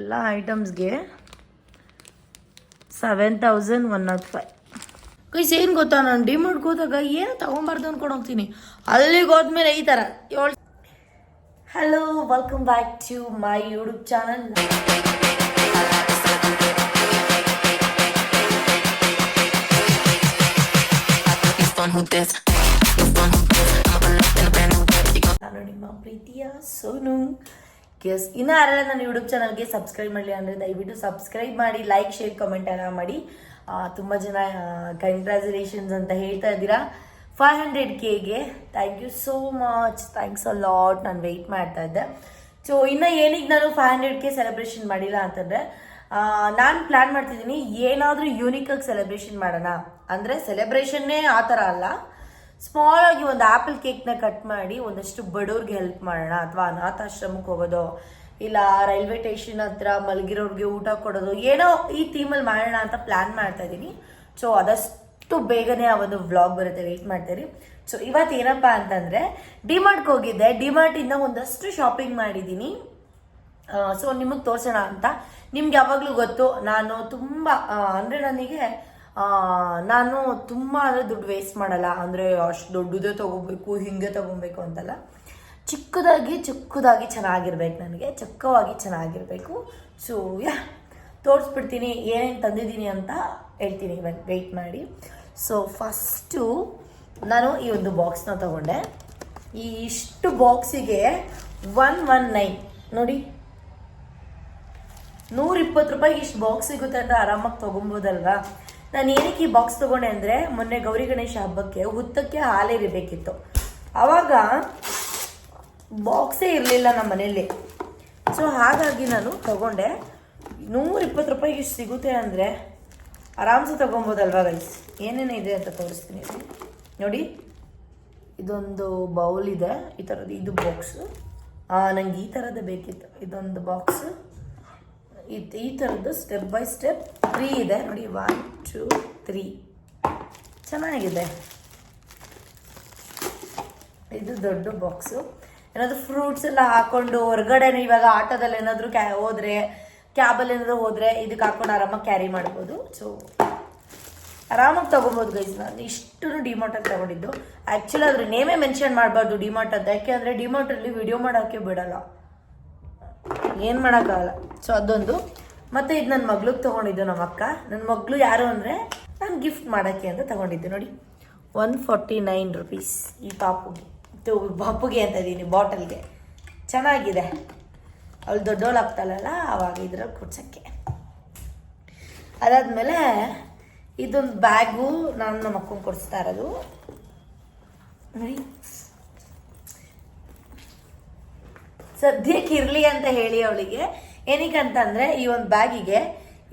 ಎಲ್ಲ ಐಟಮ್ಸ್ಗೆ 7,105. ಗೈಸ್ ಏನು ಗೊತ್ತಾ, ನಾನು ಡಿಮಾರ್ಟ್ಗೆ ಹೋದಾಗ ಏನು ತೊಗೊಂಬಾರ್ದು ಅಂದ್ಕೊಂಡು ಹೋಗ್ತೀನಿ. ಅಲ್ಲಿಗೆ ಹೋದ್ಮೇಲೆ ಈ ಥರ hello, welcome back to my YouTube channel. ನಾನು ನಿಮ್ಮ ಪ್ರೀತಿಯ ಸೋನು. ಇನ್ನು ಯಾರೆಲ್ಲ ನನ್ನ ಯೂಟ್ಯೂಬ್ ಚಾನಲ್ಗೆ ಸಬ್ಸ್ಕ್ರೈಬ್ ಮಾಡಲಿ ಅಂದರೆ ದಯವಿಟ್ಟು ಸಬ್ಸ್ಕ್ರೈಬ್ ಮಾಡಿ, ಲೈಕ್, ಶೇರ್, ಕಮೆಂಟ್ ಎಲ್ಲ ಮಾಡಿ. ತುಂಬ ಜನ ಕಂಗ್ರ್ಯಾಚುಲೇಷನ್ಸ್ ಅಂತ ಹೇಳ್ತಾ ಇದ್ದೀರಾ 500Kಗೆ. Thank you so much, thanks a lot. ನಾನು ವೆಯ್ಟ್ ಮಾಡ್ತಾ ಇದ್ದೆ. ಸೊ ಇನ್ನು ಏನೀಗ ನಾನು 500K ಸೆಲೆಬ್ರೇಷನ್ ಮಾಡಿಲ್ಲ ಅಂತಂದರೆ ನಾನು ಪ್ಲ್ಯಾನ್ ಮಾಡ್ತಿದ್ದೀನಿ ಏನಾದರೂ ಯೂನಿಕಾಗಿ ಸೆಲೆಬ್ರೇಷನ್ ಮಾಡೋಣ. ಅಂದರೆ ಸೆಲೆಬ್ರೇಷನ್ನೇ ಆ ಥರ ಅಲ್ಲ, ಸ್ಮಾಲ್ ಆಗಿ ಒಂದು ಆ್ಯಪಲ್ ಕೇಕ್ನ ಕಟ್ ಮಾಡಿ ಒಂದಷ್ಟು ಬಡವ್ರಿಗೆ ಹೆಲ್ಪ್ ಮಾಡೋಣ, ಅಥವಾ ಅನಾಥಾಶ್ರಮಕ್ಕೆ ಹೋಗೋದು, ಇಲ್ಲ ರೈಲ್ವೆ ಸ್ಟೇಷನ್ ಹತ್ರ ಮಲಗಿರೋರಿಗೆ ಊಟ ಕೊಡೋದು, ಏನೋ ಈ ಥೀಮಲ್ಲಿ ಮಾಡೋಣ ಅಂತ ಪ್ಲ್ಯಾನ್ ಮಾಡ್ತಾ ಇದ್ದೀನಿ. ಸೊ ಆದಷ್ಟು ಬೇಗನೆ ಆ ಒಂದು ವ್ಲಾಗ್ ಬರುತ್ತೆ, ವೆಯ್ಟ್ ಮಾಡ್ತೀರಿ. ಸೊ ಇವತ್ತು ಏನಪ್ಪ ಅಂತಂದರೆ ಡಿಮಾರ್ಟ್ಗೆ ಹೋಗಿದ್ದೆ. ಡಿಮಾರ್ಟಿಂದ ಒಂದಷ್ಟು ಶಾಪಿಂಗ್ ಮಾಡಿದ್ದೀನಿ. ಸೊ ನಿಮಗೆ ತೋರಿಸೋಣ ಅಂತ. ನಿಮ್ಗೆ ಯಾವಾಗಲೂ ಗೊತ್ತು ನಾನು ತುಂಬ ಅಂದರೆ ನಾನು ತುಂಬ ಅಂದರೆ ದುಡ್ಡು ವೇಸ್ಟ್ ಮಾಡಲ್ಲ. ಅಂದರೆ ಅಷ್ಟು ದೊಡ್ಡದೇ ತೊಗೋಬೇಕು, ಹಿಂಗೆ ತೊಗೊಬೇಕು ಅಂತಲ್ಲ, ಚಿಕ್ಕದಾಗಿ ಚೆನ್ನಾಗಿರ್ಬೇಕು, ನನಗೆ ಚೊಕ್ಕವಾಗಿ ಚೆನ್ನಾಗಿರಬೇಕು. ಸೊ ತೋರಿಸ್ಬಿಡ್ತೀನಿ ಏನೇನು ತಂದಿದ್ದೀನಿ ಅಂತ ಹೇಳ್ತೀನಿ, ಇವಾಗ ವೆಯ್ಟ್ ಮಾಡಿ. ಸೊ ಫಸ್ಟು ನಾನು ಈ ಒಂದು ಬಾಕ್ಸ್ನ ತೊಗೊಂಡೆ. ಈ ಇಷ್ಟು ಬಾಕ್ಸಿಗೆ 119 ನೋಡಿ, 120 ರೂಪಾಯಿಗೆ ಇಷ್ಟು ಬಾಕ್ಸ್ ಸಿಗುತ್ತೆ ಅಂತ ಆರಾಮಾಗಿ ತೊಗೊಬೋದಲ್ವಾ. ನಾನು ಏನಕ್ಕೆ ಈ ಬಾಕ್ಸ್ ತೊಗೊಂಡೆ ಅಂದರೆ ಮೊನ್ನೆ ಗೌರಿ ಗಣೇಶ ಹಬ್ಬಕ್ಕೆ ಹುತ್ತಕ್ಕೆ ಹಾಲೇರಿಬೇಕಿತ್ತು. ಆವಾಗ ಬಾಕ್ಸೇ ಇರಲಿಲ್ಲ ನಮ್ಮ ಮನೆಯಲ್ಲಿ. ಸೊ ಹಾಗಾಗಿ ನಾನು ತೊಗೊಂಡೆ. 120 ರೂಪಾಯಿಗೆ ಇಷ್ಟು ಸಿಗುತ್ತೆ ಅಂದರೆ ಆರಾಮ್ಸೆ ತೊಗೊಬೋದಲ್ವಾ ಗೈಸ್. ಏನೇನು ಇದೆ ಅಂತ ತೋರಿಸ್ತೀನಿ ನೋಡಿ. ಇದೊಂದು ಬೌಲ್ ಇದೆ, ಈ ಥರದ್ದು. ಇದು ಬಾಕ್ಸು ನನಗೆ ಈ ಥರದ್ದು ಬೇಕಿತ್ತು. ಇದೊಂದು ಬಾಕ್ಸು ಈ ಥರದ್ದು ಸ್ಟೆಪ್ ಬೈ ಸ್ಟೆಪ್ 3 ಇದೆ ನೋಡಿ. 1 2 3 ಚೆನ್ನಾಗಿದೆ. ಇದು ದೊಡ್ಡ ಬಾಕ್ಸು. ಏನಾದರೂ ಫ್ರೂಟ್ಸ್ ಎಲ್ಲ ಹಾಕ್ಕೊಂಡು ಹೊರಗಡೆ ಇವಾಗ ಆಟೋದಲ್ಲಿ ಏನಾದರೂ ಹೋದರೆ, ಕ್ಯಾಬಲ್ಲಿ ಏನಾದರೂ ಹೋದರೆ ಇದಕ್ಕೆ ಹಾಕ್ಕೊಂಡು ಆರಾಮಾಗಿ ಕ್ಯಾರಿ ಮಾಡ್ಬೋದು. ಸೊ ಆರಾಮಾಗಿ ತೊಗೊಬೋದು ಗೈಸ್. ನಾನು ಇಷ್ಟು ಡಿಮಾರ್ಟಲ್ಲಿ ತೊಗೊಂಡಿದ್ದು. ಆ್ಯಕ್ಚುಲಿ ಅದ್ರ ನೇಮೇ ಮೆನ್ಷನ್ ಮಾಡಬಾರ್ದು ಡಿಮಾರ್ಟ್ ಅಂತ, ಯಾಕೆ ಅಂದರೆ ಡಿಮಾರ್ಟಲ್ಲಿ ವಿಡಿಯೋ ಮಾಡೋಕ್ಕೆ ಬಿಡೋಲ್ಲ, ಏನು ಮಾಡೋಕ್ಕಾಗಲ್ಲ. ಸೊ ಅದೊಂದು. ಮತ್ತು ಇದು ನನ್ನ ಮಗ್ಳಿಗೆ ತೊಗೊಂಡಿದ್ದು, ನಮ್ಮ ಅಕ್ಕ. ನನ್ನ ಮಗಳು ಯಾರು ಅಂದರೆ ನಾನು ಗಿಫ್ಟ್ ಮಾಡೋಕ್ಕೆ ಅಂತ ತೊಗೊಂಡಿದ್ದು ನೋಡಿ. 149 ರುಪೀಸ್ ಈ ಪಾಪುಗೆ ಅಂತ ಇದ್ದೀನಿ, ಬಾಟಲ್ಗೆ. ಚೆನ್ನಾಗಿದೆ. ಅವಳು ದೊಡ್ಡವಳು ಆಗ್ತಾಳಲ್ಲ ಆವಾಗ ಇದ್ರಲ್ಲಿ ಕೊಡ್ಸೋಕ್ಕೆ. ಅದಾದಮೇಲೆ ಇದೊಂದು ಬ್ಯಾಗು ನಾನು ನಮ್ಮ ಅಕ್ಕಂಗೆ ಕೊಡಿಸ್ತಾ ಇರೋದು ನೋಡಿ. ಸದ್ಯಕ್ಕೆ ಇರಲಿ ಅಂತ ಹೇಳಿ ಅವಳಿಗೆ. ಏನಕ್ಕೆ ಅಂತಂದರೆ ಈ ಒಂದು ಬ್ಯಾಗಿಗೆ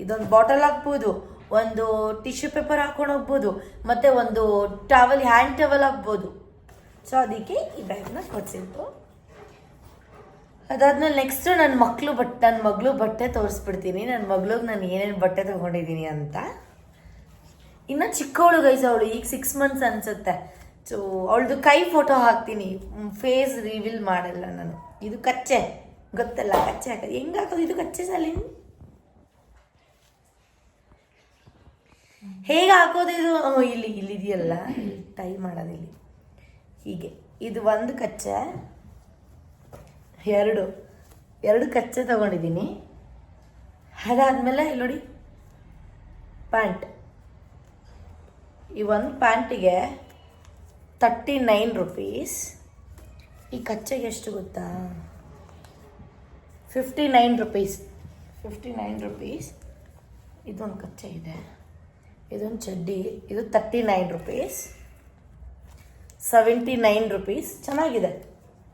ಇದೊಂದು ಬಾಟಲ್ ಹಾಕ್ಬೋದು, ಒಂದು ಟಿಶ್ಯೂ ಪೇಪರ್ ಹಾಕೊಂಡು ಹೋಗ್ಬೋದು, ಮತ್ತು ಒಂದು ಟವಲ್, ಹ್ಯಾಂಡ್ ಟವಲ್ ಹಾಕ್ಬೋದು. ಸೊ ಅದಕ್ಕೆ ಈ ಬ್ಯಾಗ್ನ ಕೊಡಿಸಿದ್ದು. ಅದಾದ್ಮೇಲೆ ನೆಕ್ಸ್ಟು ನನ್ನ ಮಗಳು ಬಟ್ಟೆ ತೋರಿಸ್ಬಿಡ್ತೀನಿ. ನನ್ನ ಮಗಳಿಗೆ ನಾನು ಏನೇನು ಬಟ್ಟೆ ತೊಗೊಂಡಿದ್ದೀನಿ ಅಂತ. ಇನ್ನು ಚಿಕ್ಕವಳು ಗೈಸ್, ಅವಳು ಈಗ 6 months ಅನಿಸುತ್ತೆ. ಸೊ ಅವಳದು ಕೈ ಫೋಟೋ ಹಾಕ್ತೀನಿ, ಫೇಸ್ ರಿವೀಲ್ ಮಾಡಲ್ಲ ನಾನು. ಇದು ಕಚ್ಚೆ ಗೊತ್ತಲ್ಲ, ಕಚ್ಚೆ ಹಾಕೋದು ಹೆಂಗೆ ಹಾಕೋದು, ಇದು ಕಚ್ಚೆ ಸಾಲಿನ ಹೇಗೆ ಹಾಕೋದು ಇದು. ಇಲ್ಲಿದೆಯಲ್ಲ, ಟೈ ಮಾಡೋದಿಲ್ಲಿ ಹೀಗೆ. ಇದು ಒಂದು ಕಚ್ಚೆ, ಎರಡು ಕಚ್ಚೆ ತೊಗೊಂಡಿದ್ದೀನಿ. ಅದಾದಮೇಲೆ ಇಲ್ಲಿ ನೋಡಿ ಪ್ಯಾಂಟ್. ಈ ಒಂದು ಪ್ಯಾಂಟಿಗೆ 39 ರುಪೀಸ್. ಈ ಕಚ್ಚೆಗೆ ಎಷ್ಟು ಗೊತ್ತಾ, 59 ರುಪೀಸ್. ಇದೊಂದು ಕಚ್ಚೆ ಇದೆ, ಇದೊಂದು ಚಡ್ಡಿ, ಇದು 39 ರುಪೀಸ್. 79 ರುಪೀಸ್. ಚೆನ್ನಾಗಿದೆ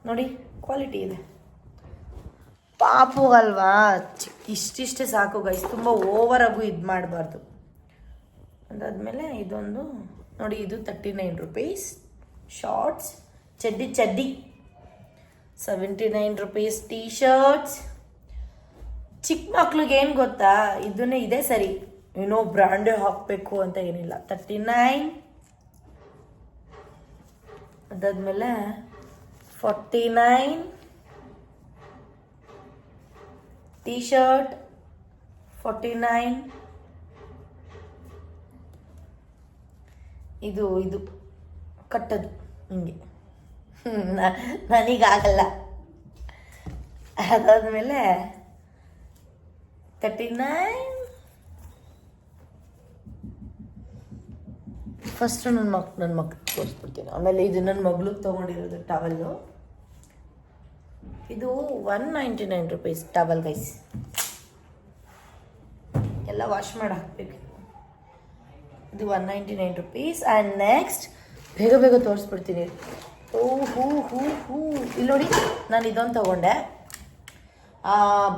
ನೋಡಿ, ಕ್ವಾಲಿಟಿ ಇದೆ. ಪಾಪು ಅಲ್ವಾ, ಇಷ್ಟಿಷ್ಟೇ ಸಾಕು ಗೈಸ್, ತುಂಬ ಓವರಾಗೂ ಇದು ಮಾಡಬಾರ್ದು. ಅದಾದಮೇಲೆ ಇದೊಂದು ನೋಡಿ, ಇದು 39 ರುಪೀಸ್. ಶಾರ್ಟ್ಸ್, ಚಡ್ಡಿ 79 ರುಪೀಸ್. T shirts. ಚಿಕ್ಕ ಮಕ್ಳಿಗೆ ಏನು ಗೊತ್ತಾ, ಇದನ್ನೇ ಇದೆ ಸರಿ, ಏನೋ ಬ್ರ್ಯಾಂಡೇ ಹಾಕಬೇಕು ಅಂತ ಏನಿಲ್ಲ. 39. ಅದಾದಮೇಲೆ 49. T shirt 49. ಇದು ಕಟ್ಟದು ಹಿಂಗೆ ನನಗಾಗಲ್ಲ. ಅದಾದಮೇಲೆ 39. ಫಸ್ಟು ನನ್ನ ಮಕ್ಳಿಗೆ ತೋರಿಸ್ಬಿಡ್ತೀನಿ, ಆಮೇಲೆ ಇದು ನನ್ನ ಮಗ್ಳಿಗೆ ತೊಗೊಂಡಿರೋದು ಟವಲ್ಲು. ಇದು 199 ರೂಪೀಸ್ ಟವಲ್ ಗೈಸ್. ಎಲ್ಲ ವಾಶ್ ಮಾಡಿ ಹಾಕಬೇಕು. ಇದು 199 ರೂಪೀಸ್. ಆ್ಯಂಡ್ ನೆಕ್ಸ್ಟ್ ಬೇಗ ತೋರಿಸ್ಬಿಡ್ತೀನಿ. ಇಲ್ಲಿ ನೋಡಿ, ನಾನು ಇದೊಂದು ತೊಗೊಂಡೆ.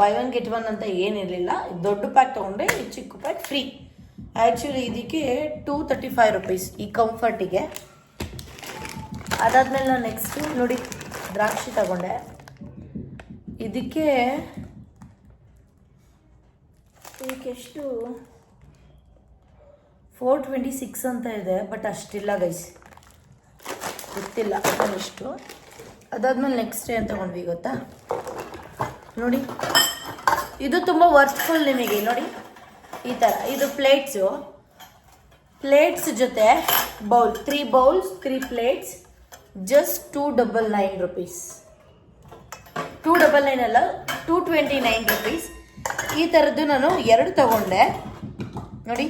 ಬೈ ಒನ್ ಗೆಟ್ ಒನ್ ಅಂತ ಏನಿರಲಿಲ್ಲ. ದೊಡ್ಡ ಪ್ಯಾಕ್ ತೊಗೊಂಡೆ, ಈ ಚಿಕ್ಕ ಪ್ಯಾಕ್ ಫ್ರೀ. ಆ್ಯಕ್ಚುಲಿ ಇದಕ್ಕೆ 235 ರೂಪೀಸ್ ಈ ಕಂಫರ್ಟಿಗೆ. ಅದಾದಮೇಲೆ ನಾನು ನೆಕ್ಸ್ಟು ನೋಡಿ ದ್ರಾಕ್ಷಿ ತಗೊಂಡೆ. ಇದಕ್ಕೆ ಎಷ್ಟು 426 ಅಂತ ಇದೆ, ಬಟ್ ಅಷ್ಟಿಲ್ಲ ಗೈಸ್, ಗೊತ್ತಿಲ್ಲ ಅದಷ್ಟು. ಅದಾದ್ಮೇಲೆ ನೆಕ್ಸ್ಟ್ ಏನು ತೊಗೊಂಡ್ವಿ ಗೊತ್ತಾ, ನೋಡಿ ಇದು ತುಂಬ ವರ್ತ್ಫುಲ್ ನಿಮಗೆ. ನೋಡಿ ಈ ಥರ ಇದು ಪ್ಲೇಟ್ಸ್ ಜೊತೆ bowl, 3 bowls 3 plates, just 299 rupees. 299 ಅಲ್ಲ, 229 ರೂಪೀಸ್. ಈ ಥರದ್ದು ನಾನು 2 ತಗೊಂಡೆ. ನೋಡಿ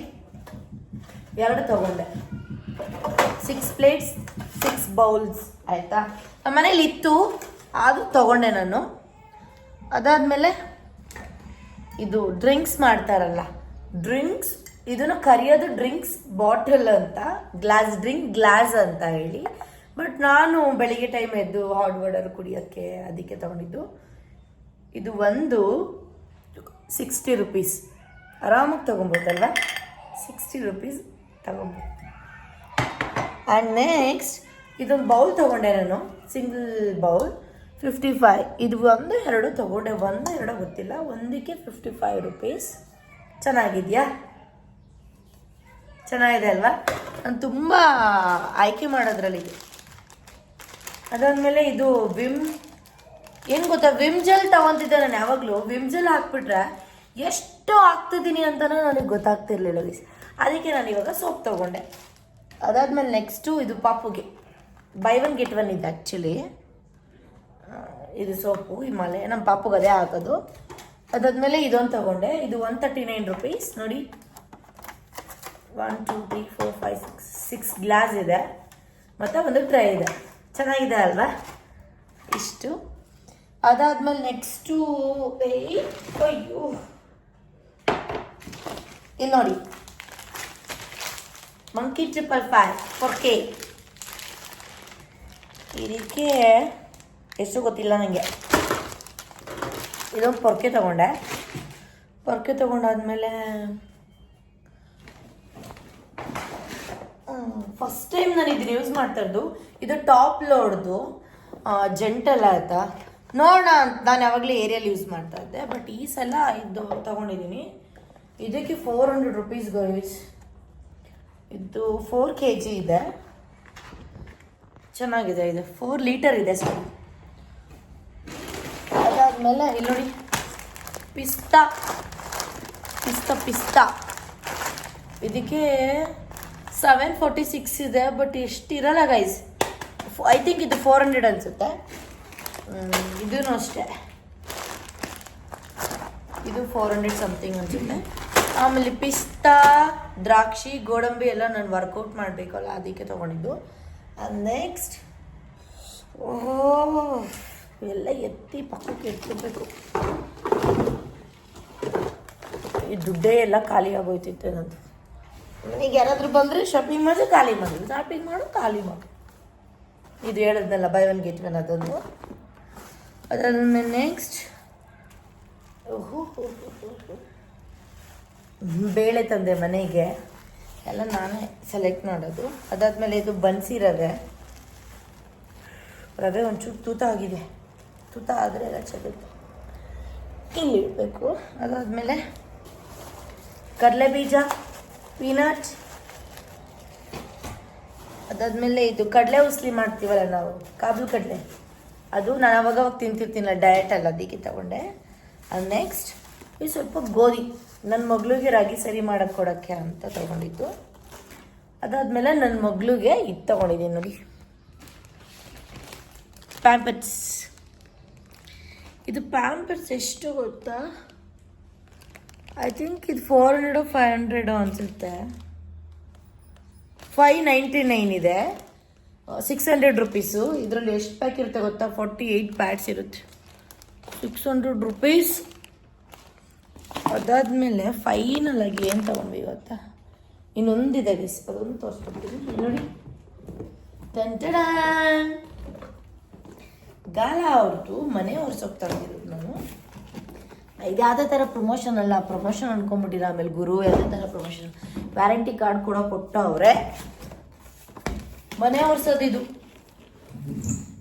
2 ತಗೊಂಡೆ, 6 ಪ್ಲೇಟ್ಸ್ 6 ಬೌಲ್ಸ್ ಆಯಿತಾ. ನಮ್ಮ ಮನೇಲಿ ಇತ್ತು, ಅದು ತಗೊಂಡೆ ನಾನು. ಅದಾದಮೇಲೆ ಇದು ಡ್ರಿಂಕ್ಸ್ ಮಾಡ್ತಾರಲ್ಲ, ಡ್ರಿಂಕ್ಸ್, ಇದನ್ನು ಕರೆಯೋದು ಡ್ರಿಂಕ್ಸ್ ಬಾಟಲ್ ಅಂತ, ಗ್ಲಾಸ್ ಅಂತ ಹೇಳಿ. ಬಟ್ ನಾನು ಬೆಳಿಗ್ಗೆ ಟೈಮ್ ಎದ್ದು ಹಾಟ್ ವಾಟರ್ ಕುಡಿಯೋಕ್ಕೆ ಅದಕ್ಕೆ ತಗೊಂಡಿದ್ದು. ಇದು ಒಂದು 60 ರೂಪೀಸ್, ಆರಾಮಾಗಿ ತೊಗೊಬೋದಲ್ವ, 60 ರೂಪೀಸ್ ತಗೊಬೋದು. ಆ್ಯಂಡ್ ನೆಕ್ಸ್ಟ್ ಇದೊಂದು ಬೌಲ್ ತೊಗೊಂಡೆ ನಾನು, ಸಿಂಗಲ್ ಬೌಲ್ 55. ಇದು 1-2 ತೊಗೊಂಡೆ, 1-2 ಗೊತ್ತಿಲ್ಲ, ಒಂದಕ್ಕೆ 55 ರೂಪೀಸ್. ಚೆನ್ನಾಗಿದೆ ಅಲ್ವಾ? ನಾನು ತುಂಬ ಆಯ್ಕೆ ಮಾಡೋದ್ರಲ್ಲಿ. ಅದಾದಮೇಲೆ ಇದು ಏನು ಗೊತ್ತಾ, ವಿಮ್ ಜೆಲ್ ತೊಗೊತಿದ್ದೆ ನಾನು. ಯಾವಾಗಲೂ ವಿಮ್ ಜೆಲ್ ಹಾಕ್ಬಿಟ್ರೆ ಎಷ್ಟು ಹಾಕ್ತಿದ್ದೀನಿ ಅಂತಲೂ ನನಗೆ ಗೊತ್ತಾಗ್ತಿರ್ಲಿಲ್ಲ ಗೈಸ್. ಅದಕ್ಕೆ ನಾನು ಇವಾಗ ಸೋಪ್ ತೊಗೊಂಡೆ. ಅದಾದಮೇಲೆ ನೆಕ್ಸ್ಟು ಇದು ಪಾಪುಗೆ ಬೈ ಒನ್ ಗೆಟ್ ಒನ್ ಇದೆ ಆ್ಯಕ್ಚುಲಿ. ಇದು ಸೋಪು ಹಿಮಾಲಯ, ನಮ್ಮ ಪಾಪುಗೆ ಅದೇ ಹಾಕೋದು. ಅದಾದಮೇಲೆ ಇದೊಂದು ತೊಗೊಂಡೆ. ಇದು 139 ರೂಪೀಸ್. ನೋಡಿ 1 2 3 4 5 6 ಗ್ಲಾಸ್ ಇದೆ, ಮತ್ತು ಒಂದು ಟ್ರೈ ಇದೆ. ಚೆನ್ನಾಗಿದೆ ಅಲ್ವಾ? ಇಷ್ಟು. ಅದಾದಮೇಲೆ ನೆಕ್ಸ್ಟು ಅಯ್ಯೋ, ಇಲ್ಲಿ ನೋಡಿ, ಮಂಕಿ 555 4K. ಇದಕ್ಕೆ ಎಷ್ಟು ಗೊತ್ತಿಲ್ಲ ನನಗೆ. ಇದೊಂದು ಪೊರ್ಕೆ ತೊಗೊಂಡೆ. ತೊಗೊಂಡಾದ್ಮೇಲೆ ಫಸ್ಟ್ ಟೈಮ್ ನಾನು ಇದನ್ನ ಯೂಸ್ ಮಾಡ್ತಾ ಇರೋದು. ಇದು ಟಾಪ್ ಲೋಡ್ದು ಜೆಂಟಲ್ ಆಯಿತಾ. ನೋಡೋಣ, ನಾನು ಯಾವಾಗಲೂ ಏರಿಯಲ್ಲಿ ಯೂಸ್ ಮಾಡ್ತಾ ಇದ್ದೆ, ಬಟ್ ಈ ಸಲ ಇದು ತೊಗೊಂಡಿದ್ದೀನಿ. ಇದಕ್ಕೆ 400 ರೂಪೀಸ್ ಗೈಸ್. ಇದು 4 kg ಇದೆ, ಚೆನ್ನಾಗಿದೆ. ಇದು 4 ಲೀಟರ್ ಇದೆ ಸರ್. ಅದಾದಮೇಲೆ ಇಲ್ಲಿ ನೋಡಿ, ಪಿಸ್ತಾ. ಇದಕ್ಕೆ 746 ಇದೆ, ಬಟ್ ಎಷ್ಟಿರಲ್ಲ ಗೈಸ್. ಐ ಥಿಂಕ್ ಇದು 400 ಅನಿಸುತ್ತೆ. ಇದೂ ಅಷ್ಟೇ, ಇದು 400 ಸಮಥಿಂಗ್ ಅನಿಸುತ್ತೆ. ಆಮೇಲೆ ಪಿಸ್ತಾ, ದ್ರಾಕ್ಷಿ, ಗೋಡಂಬಿ ಎಲ್ಲ ನಾನು ವರ್ಕೌಟ್ ಮಾಡಬೇಕಲ್ಲ, ಅದಕ್ಕೆ ತೊಗೊಂಡಿದ್ದು. ನೆಕ್ಸ್ಟ್ ಎಲ್ಲ ಎತ್ತಿ ಪಕ್ಕಕ್ಕೆ ಎತ್ಕೋಬೇಕು. ಈ ದುಡ್ಡೇ ಎಲ್ಲ ಖಾಲಿ ಆಗೋಯ್ತಿತ್ತು ನಂದು. ಈಗ ಯಾರಾದರೂ ಬಂದರೆ ಶಾಪಿಂಗ್ ಮಾಡಿ ಖಾಲಿ ಮಾಡು. ಇದು ಹೇಳಿದ್ನಲ್ಲ, ಬೈ ಒನ್ ಗೆಟ್ ಒನ್, ಅದೊಂದು. ಅದಾದ್ಮೇಲೆ ನೆಕ್ಸ್ಟ್ ಬೇಳೆ ತಂದೆ ಮನೆಗೆ, ಎಲ್ಲ ನಾನೇ ಸೆಲೆಕ್ಟ್ ಮಾಡೋದು. ಅದಾದಮೇಲೆ ಇದು ಬನ್ಸಿ ರವೆ ಒಂಚೂರು ತೂತ ಆಗಿದೆ. ತೂತ ಆದರೆ ಎಲ್ಲ ಚೆಲ್ಲಬೇಕು, ಇಲ್ಲಿ ಇಡಬೇಕು. ಅದಾದಮೇಲೆ ಕಡಲೆ ಬೀಜ, ಪೀನಟ್. ಅದಾದಮೇಲೆ ಇದು ಕಡಲೆ ಉಸ್ಲಿ ಮಾಡ್ತೀವಲ್ಲ ನಾವು, ಕಾಬೂಲ್ ಕಡಲೆ, ಅದು ನಾನು ಅವಾಗ ತಿಂತಿರ್ತೀನಲ್ಲ ಡಯಟ್ ಅಲ್ಲ, ಅದಕ್ಕೆ ತಗೊಂಡೆ. ನೆಕ್ಸ್ಟ್ ಇದು ಸ್ವಲ್ಪ ಗೋಧಿ ನನ್ನ ಮಗಳಿಗೆ ರಾಗಿ ಸರಿ ಮಾಡಕ್ಕೆ ಕೊಡೋಕ್ಕೆ ಅಂತ ತೊಗೊಂಡಿದ್ದು. ಅದಾದಮೇಲೆ ನನ್ನ ಮಗಳಿಗೆ ಇದು ತೊಗೊಂಡಿದ್ದೀನಿ ನೋಡಿ, ಪ್ಯಾಂಪರ್ಸ್. ಇದು ಪ್ಯಾಂಪರ್ಸ್ ಎಷ್ಟು ಗೊತ್ತಾ, ಐ ಥಿಂಕ್ ಇದು 400 500 ಅನಿಸುತ್ತೆ. 599 ಇದೆ, 600 ರುಪೀಸು. ಇದರಲ್ಲಿ ಎಷ್ಟು ಪ್ಯಾಕ್ ಇರುತ್ತೆ ಗೊತ್ತಾ, 48 ಪ್ಯಾಡ್ಸ್ ಇರುತ್ತೆ, 600 ರುಪೀಸ್. ಅದಾದಮೇಲೆ ಫೈನಲ್ ಆಗಿ ಏನು ತೊಗೊಂಡ್ವಿ ಗೊತ್ತಾ, ಇನ್ನೊಂದಿದೆ ಗೈಸ್, ಅದೊಂದು ತೋರಿಸ್ಕೊಡ್ತೀನಿ ನೋಡಿ. ಟಂಟಡ ಗಾಲ ಅವ್ರದ್ದು ಮನೆ ಒರ್ಸೋಕೆ ತಗೊಂಡಿರೋದು ನಾನು. ಇದು ಯಾವುದೇ ಥರ ಪ್ರಮೋಷನ್ ಅಲ್ಲ, ಪ್ರಮೋಷನ್ ಅನ್ಕೊಂಬಿಟ್ಟಿರ. ಆಮೇಲೆ ಗುರು ಯಾವುದೇ ಥರ ಪ್ರಮೋಷನ್, ವ್ಯಾರಂಟಿ ಕಾರ್ಡ್ ಕೂಡ ಕೊಟ್ಟವ್ರೆ. ಮನೆ ಒರ್ಸೋದು ಇದು,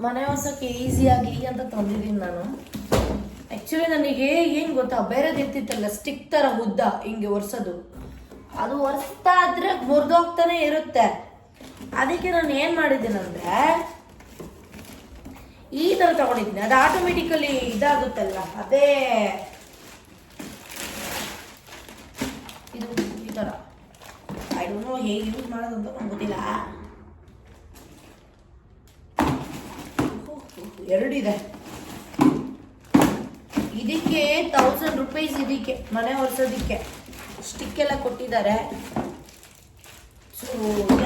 ಮನೆ ಒರ್ಸೋಕ್ಕೆ ಈಸಿಯಾಗಿ ಅಂತ ತಂದಿದ್ದೀನಿ ನಾನು. ಆ್ಯಕ್ಚುಲಿ ನನಗೆ ಏನು ಗೊತ್ತಾ, ಬೇರೆದು ಇರ್ತಿತ್ತಲ್ಲ ಸ್ಟಿಕ್ ಥರ ಉದ್ದ ಹಿಂಗೆ ಒರ್ಸೋದು, ಅದು ಒರೆಸ್ತಾ ಇದ್ರೆ ಮುರಿದೋಗ್ತಾನೆ ಇರುತ್ತೆ. ಅದಕ್ಕೆ ನಾನು ಏನು ಮಾಡಿದ್ದೀನಂದರೆ ಈ ಥರ ತಗೊಂಡಿದ್ದೀನಿ, ಅದು ಆಟೋಮೆಟಿಕಲಿ ಇದಾಗುತ್ತಲ್ಲ, ಅದೇ ಇದು ಈ ಥರ. ಐ ಡೋಂಟ್ ನೋ ಹೇಗೆ ಯೂಸ್ ಮಾಡೋದು ಅಂತ ನಂಗೆ ಗೊತ್ತಿಲ್ಲ. ಎರಡಿದೆ, ಇದಕ್ಕೆ 1000 ರುಪೀಸ್, ಇದಕ್ಕೆ ಮನೆ ಒರೆಸೋದಕ್ಕೆ ಸ್ಟಿಕ್ ಎಲ್ಲ ಕೊಟ್ಟಿದ್ದಾರೆ. ಸೊ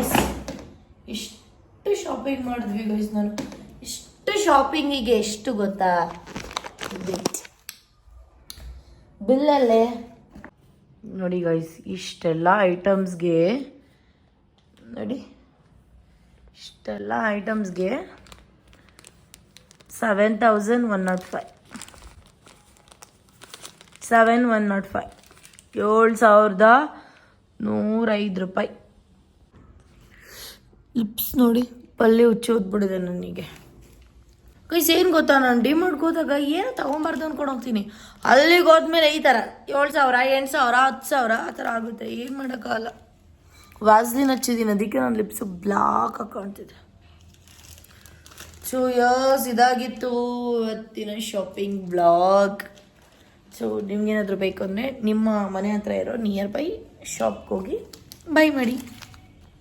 ಎಸ್, ಇಷ್ಟು ಶಾಪಿಂಗ್ ಮಾಡಿದ್ವಿ ಗೈಸ್. ನಾನು ಇಷ್ಟು ಶಾಪಿಂಗಿಗೆ ಎಷ್ಟು ಗೊತ್ತಾ, ಬಿಲ್ಲಲ್ಲೇ ನೋಡಿ ಗೈಸ್, ಇಷ್ಟೆಲ್ಲ ಐಟಮ್ಸ್ಗೆ ನೋಡಿ, ಇಷ್ಟೆಲ್ಲ ಐಟಮ್ಸ್ಗೆ 7105 7,105 ರೂಪಾಯಿ. ಲಿಪ್ಸ್ ನೋಡಿ, ಪಲ್ಲೆ ಹುಚ್ಚಿ ಓದ್ಬಿಡಿದೆ ನನಗೆ ಗೈಸ್. ಏನು ಗೊತ್ತಾ, ನಾನು ಡಿಮಾರ್ಟ್ಗೆ ಹೋದಾಗ ಏನು ತೊಗೊಂಬಾರ್ದು ಅಂದ್ಕೊಂಡು ಹೋಗ್ತೀನಿ, ಅಲ್ಲಿಗೆ ಹೋದ್ಮೇಲೆ ಈ ಥರ 7,000 8,000 10,000 ಆ ಥರ ಆಗುತ್ತೆ. ಏನು ಮಾಡೋಕ್ಕಾಗಲ್ಲ. ವ್ಯಾಸ್ಲಿನ್ ಹಚ್ಚಿದ್ದೀನಿ, ಅದಕ್ಕೆ ನನ್ನ ಲಿಪ್ಸು ಬ್ಲಾಕ್ ಹಾಕೊಳ್ತಿದ್ದೆ. ಸೊ ಯಸ್, ಇದಾಗಿತ್ತು ಇವತ್ತಿನ ಶಾಪಿಂಗ್ ಬ್ಲಾಗ್. ಸೊ ನಿಮ್ಗೇನಾದರೂ ಬೇಕು ಅಂದರೆ ನಿಮ್ಮ ಮನೆ ಹತ್ರ ಇರೋ ನಿಯರ್ ಬೈ ಶಾಪ್ಗೆ ಹೋಗಿ ಬೈ ಮಾಡಿ.